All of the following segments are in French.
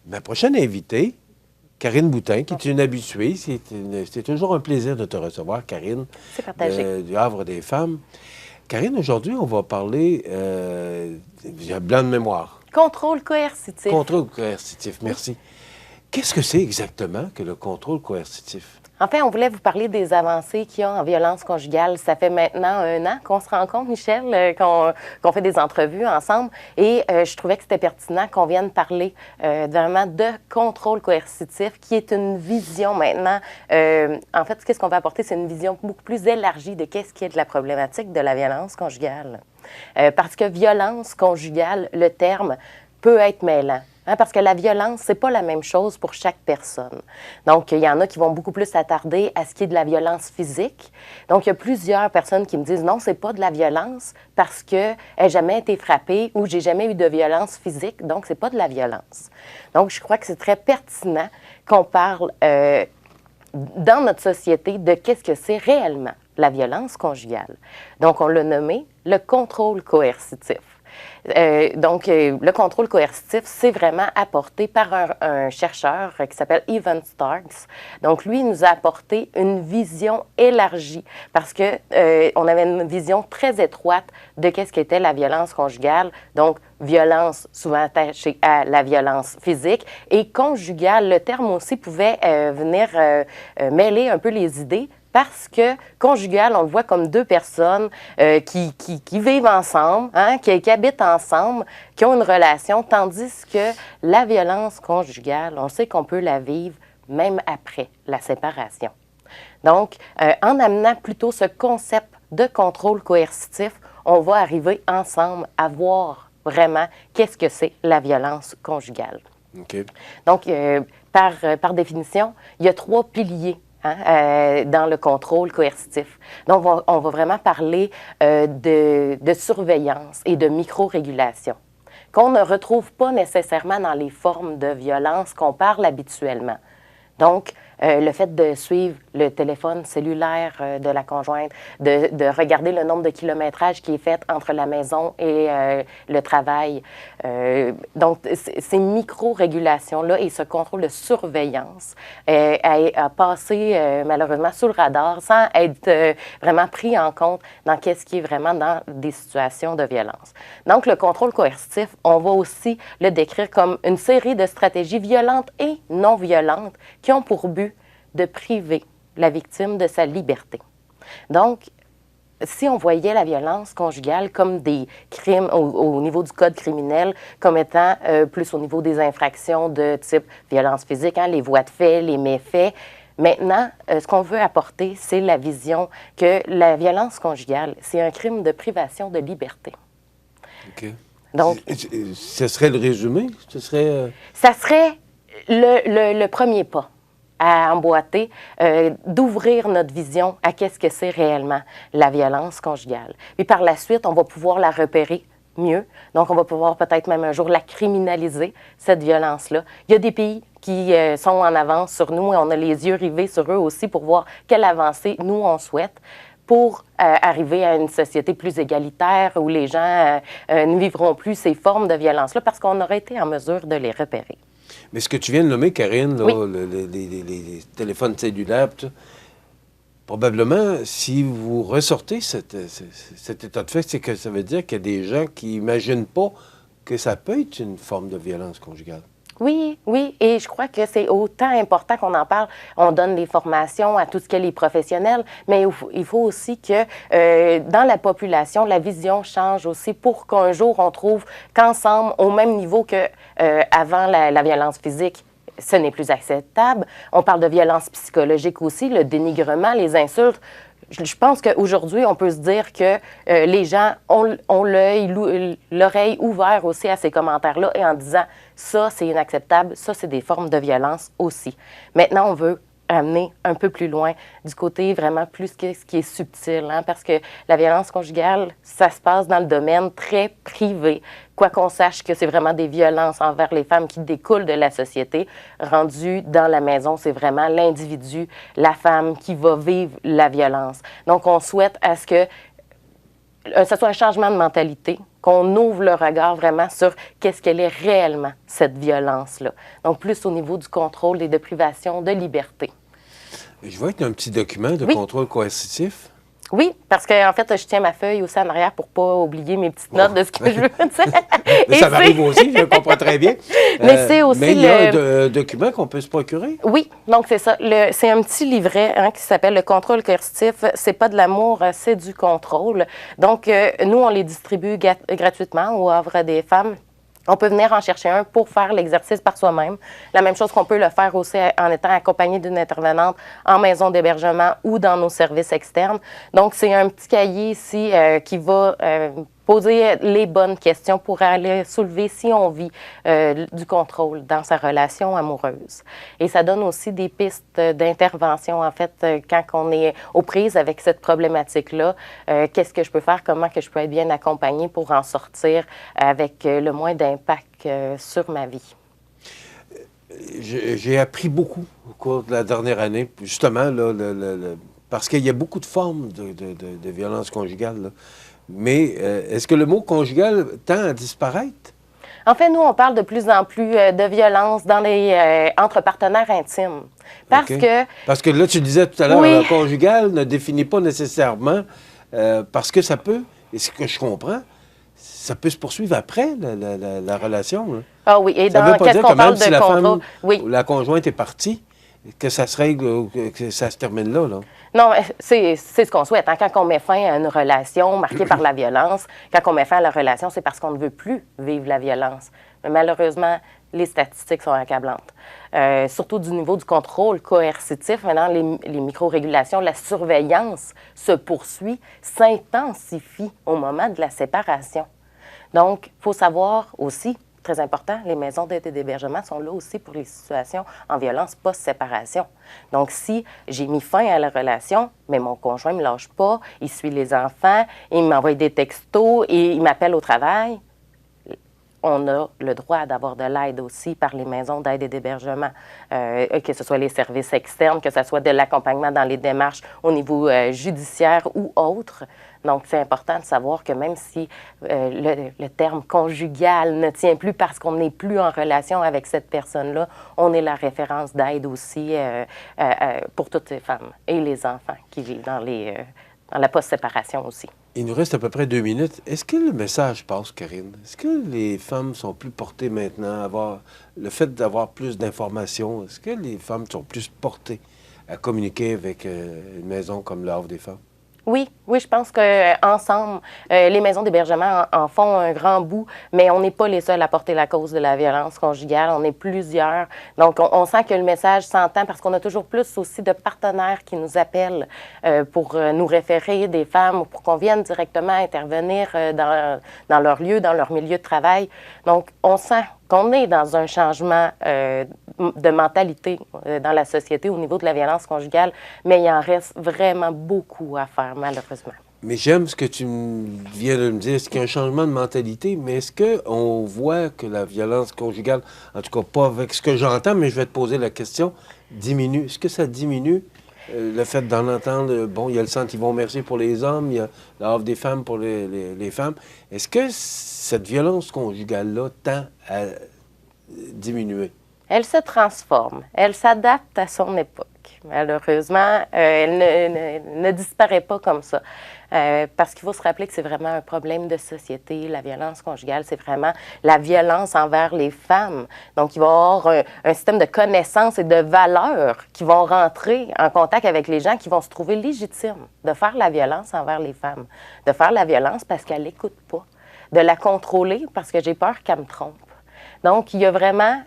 Ma prochaine invitée, Karine Boutin, qui est une habituée. C'est toujours un plaisir de te recevoir, Karine. C'est partagé. Du Havre des femmes. Karine, aujourd'hui, on va parler j'ai un blanc de mémoire. Contrôle coercitif. Contrôle coercitif, merci. Qu'est-ce que c'est exactement que le contrôle coercitif? En fait, on voulait vous parler des avancées qu'il y a en violence conjugale. Ça fait maintenant 1 an qu'on se rencontre, Michel, qu'on fait des entrevues ensemble. Et je trouvais que c'était pertinent qu'on vienne parler vraiment de contrôle coercitif, qui est une vision maintenant. En fait, qu'est-ce qu'on va apporter? C'est une vision beaucoup plus élargie de qu'est-ce qui est de la problématique de la violence conjugale. Parce que violence conjugale, le terme peut être mêlant. Parce que la violence, c'est pas la même chose pour chaque personne. Donc, il y en a qui vont beaucoup plus s'attarder à ce qui est de la violence physique. Donc, il y a plusieurs personnes qui me disent non, c'est pas de la violence parce que j'ai jamais été frappée ou j'ai jamais eu de violence physique, donc c'est pas de la violence. Donc, je crois que c'est très pertinent qu'on parle dans notre société de qu'est-ce que c'est réellement la violence conjugale. Donc, on l'a nommé le contrôle coercitif. Le contrôle coercitif, c'est vraiment apporté par un chercheur qui s'appelle Evan Starks. Donc, lui, il nous a apporté une vision élargie parce que on avait une vision très étroite de qu'est-ce qu'était la violence conjugale. Donc, violence souvent attachée à la violence physique et conjugale. Le terme aussi pouvait venir mêler un peu les idées. Parce que conjugal, on le voit comme 2 personnes qui vivent ensemble, qui habitent ensemble, qui ont une relation, tandis que la violence conjugale, on sait qu'on peut la vivre même après la séparation. Donc, en amenant plutôt ce concept de contrôle coercitif, on va arriver ensemble à voir vraiment qu'est-ce que c'est la violence conjugale. Okay. Donc, par définition, il y a 3 piliers dans le contrôle coercitif. Donc, on va vraiment parler de surveillance et de micro-régulation qu'on ne retrouve pas nécessairement dans les formes de violence qu'on parle habituellement. Donc, le fait de suivre le téléphone cellulaire de la conjointe, de regarder le nombre de kilométrages qui est fait entre la maison et le travail. Donc, ces micro-régulations-là et ce contrôle de surveillance a passé malheureusement sous le radar sans être vraiment pris en compte dans qu'est-ce qui est vraiment dans des situations de violence. Donc, le contrôle coercitif, on va aussi le décrire comme une série de stratégies violentes et non violentes qui ont pour but de priver la victime de sa liberté. Donc, si on voyait la violence conjugale comme des crimes au niveau du code criminel, comme étant plus au niveau des infractions de type violence physique, les voies de fait, les méfaits, maintenant, ce qu'on veut apporter, c'est la vision que la violence conjugale, c'est un crime de privation de liberté. OK. Donc, ce serait le résumé? Ça serait le premier pas à emboîter, d'ouvrir notre vision à qu'est-ce que c'est réellement la violence conjugale. Puis par la suite, on va pouvoir la repérer mieux. Donc, on va pouvoir peut-être même un jour la criminaliser, cette violence-là. Il y a des pays qui sont en avance sur nous et on a les yeux rivés sur eux aussi pour voir quelle avancée nous, on souhaite pour arriver à une société plus égalitaire où les gens ne vivront plus ces formes de violence-là parce qu'on aurait été en mesure de les repérer. Mais ce que tu viens de nommer, Karine, là, oui. les téléphones cellulaires, tout ça, probablement, si vous ressortez cet état de fait, c'est que ça veut dire qu'il y a des gens qui n'imaginent pas que ça peut être une forme de violence conjugale. Oui, oui, et je crois que c'est autant important qu'on en parle. On donne des formations à tout ce qu'est les professionnels, mais il faut aussi que dans la population, la vision change aussi pour qu'un jour, on trouve qu'ensemble, au même niveau qu'avant la violence physique, ce n'est plus acceptable. On parle de violence psychologique aussi, le dénigrement, les insultes. Je pense qu'aujourd'hui, on peut se dire que les gens ont l'oreille ouverte aussi à ces commentaires-là et en disant « ça, c'est inacceptable, ça, c'est des formes de violence aussi ». Maintenant, on veut amener un peu plus loin du côté vraiment plus ce qui est subtil, parce que la violence conjugale, ça se passe dans le domaine très privé. Quoi qu'on sache que c'est vraiment des violences envers les femmes qui découlent de la société, rendu dans la maison, c'est vraiment l'individu, la femme qui va vivre la violence. Donc, on souhaite à ce que ce soit un changement de mentalité, qu'on ouvre le regard vraiment sur qu'est-ce qu'elle est réellement, cette violence-là. Donc, plus au niveau du contrôle et de privation de liberté. Je vois qu'il y a un petit document de Oui. contrôle coercitif. Oui, parce qu'en fait, je tiens ma feuille aussi en arrière pour ne pas oublier mes petites notes de ce que je veux dire. Mais ça m'arrive aussi, je le comprends très bien. Mais c'est aussi mais il y a un document qu'on peut se procurer? Oui, donc c'est ça. C'est un petit livret qui s'appelle « Le contrôle coercitif ». C'est pas de l'amour, c'est du contrôle. Donc, nous, on les distribue gratuitement au Havre des femmes. On peut venir en chercher un pour faire l'exercice par soi-même. La même chose qu'on peut le faire aussi en étant accompagné d'une intervenante en maison d'hébergement ou dans nos services externes. Donc, c'est un petit cahier ici qui va poser les bonnes questions pour aller soulever si on vit du contrôle dans sa relation amoureuse. Et ça donne aussi des pistes d'intervention, en fait, quand on est aux prises avec cette problématique-là. Qu'est-ce que je peux faire? Comment que je peux être bien accompagnée pour en sortir avec le moins d'impact sur ma vie? J'ai appris beaucoup au cours de la dernière année, justement, là, parce qu'il y a beaucoup de formes de violence conjugale, là. Mais est-ce que le mot conjugal tend à disparaître? En fait, nous, on parle de plus en plus de violence dans entre partenaires intimes. Parce que là, tu disais tout à l'heure, oui. Le conjugal ne définit pas nécessairement, parce que ça peut, et ce que je comprends, ça peut se poursuivre après la relation. Là. Ah oui, et ça dans veut pas qu'est-ce dire qu'on que même parle si de la contrôle? femme Oui. ou la conjointe est partie, que ça se règle, que ça se termine là. Non, c'est ce qu'on souhaite. Hein? Quand on met fin à une relation marquée par la violence, quand on met fin à la relation, c'est parce qu'on ne veut plus vivre la violence. Mais malheureusement, les statistiques sont accablantes. Surtout du niveau du contrôle coercitif. Maintenant, les micro-régulations, la surveillance se poursuit, s'intensifie au moment de la séparation. Donc, il faut savoir aussi, très important, les maisons d'aide et d'hébergement sont là aussi pour les situations en violence post-séparation. Donc, si j'ai mis fin à la relation, mais mon conjoint ne me lâche pas, il suit les enfants, il m'envoie des textos et il m'appelle au travail, on a le droit d'avoir de l'aide aussi par les maisons d'aide et d'hébergement, que ce soit les services externes, que ce soit de l'accompagnement dans les démarches au niveau judiciaire ou autre. Donc, c'est important de savoir que même si le terme conjugal ne tient plus parce qu'on n'est plus en relation avec cette personne-là, on est la référence d'aide aussi pour toutes ces femmes et les enfants qui vivent dans la post-séparation aussi. Il nous reste à peu près 2 minutes. Est-ce que le message passe, Karine? Est-ce que les femmes sont plus portées maintenant à avoir le fait d'avoir plus d'informations? Est-ce que les femmes sont plus portées à communiquer avec une maison comme le Havre des femmes? Oui, je pense qu'ensemble, les maisons d'hébergement en font un grand bout, mais on n'est pas les seuls à porter la cause de la violence conjugale. On est plusieurs. Donc, on sent que le message s'entend parce qu'on a toujours plus aussi de partenaires qui nous appellent pour nous référer des femmes ou pour qu'on vienne directement intervenir dans leur lieu, dans leur milieu de travail. Donc, on sent qu'on est dans un changement de mentalité dans la société au niveau de la violence conjugale, mais il en reste vraiment beaucoup à faire, malheureusement. Mais j'aime ce que tu viens de me dire. Est-ce qu'il y a un changement de mentalité, mais est-ce qu'on voit que la violence conjugale, en tout cas pas avec ce que j'entends, mais je vais te poser la question, diminue? Est-ce que ça diminue le fait d'en entendre? Bon, il y a le Centre Yvon Mercier pour les hommes, il y a le Havre des femmes pour les femmes. Est-ce que cette violence conjugale-là tend à diminuer? Elle se transforme. Elle s'adapte à son époque. Malheureusement, elle ne disparaît pas comme ça. Parce qu'il faut se rappeler que c'est vraiment un problème de société. La violence conjugale, c'est vraiment la violence envers les femmes. Donc, il va y avoir un système de connaissances et de valeurs qui vont rentrer en contact avec les gens qui vont se trouver légitimes de faire la violence envers les femmes. De faire la violence parce qu'elle n'écoute pas. De la contrôler parce que j'ai peur qu'elle me trompe. Donc, il y a vraiment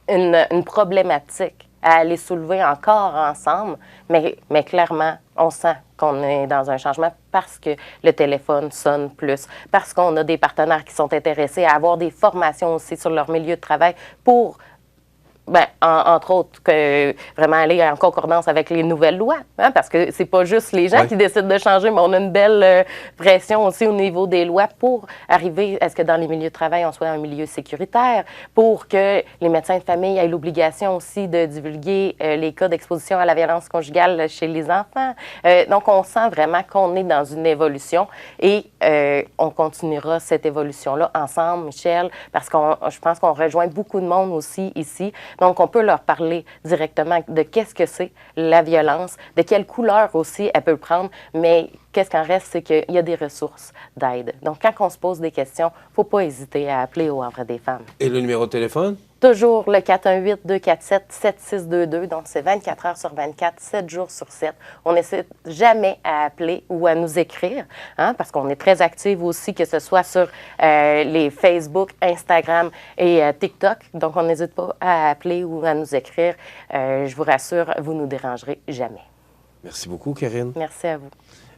une problématique à aller soulever encore ensemble, mais clairement, on sent qu'on est dans un changement parce que le téléphone sonne plus, parce qu'on a des partenaires qui sont intéressés à avoir des formations aussi sur leur milieu de travail pour Bien, entre autres, que vraiment aller en concordance avec les nouvelles lois, hein, parce que c'est pas juste les gens qui décident de changer, mais on a une belle pression aussi au niveau des lois pour arriver à ce que dans les milieux de travail, on soit un milieu sécuritaire, pour que les médecins de famille aient l'obligation aussi de divulguer les cas d'exposition à la violence conjugale chez les enfants. Donc, on sent vraiment qu'on est dans une évolution et on continuera cette évolution-là ensemble, Michel, parce que je pense qu'on rejoint beaucoup de monde aussi ici. Donc, on peut leur parler directement de qu'est-ce que c'est la violence, de quelle couleur aussi elle peut prendre, mais qu'est-ce qu'en reste, c'est qu'il y a des ressources d'aide. Donc, quand on se pose des questions, il ne faut pas hésiter à appeler au Havre des femmes. Et le numéro de téléphone? Toujours le 418-247-7622. Donc, c'est 24 heures sur 24, 7 jours sur 7. On n'hésite jamais à appeler ou à nous écrire, hein, parce qu'on est très actifs aussi, que ce soit sur les Facebook, Instagram et TikTok. Donc, on n'hésite pas à appeler ou à nous écrire. Je vous rassure, vous ne nous dérangerez jamais. Merci beaucoup, Karine. Merci à vous.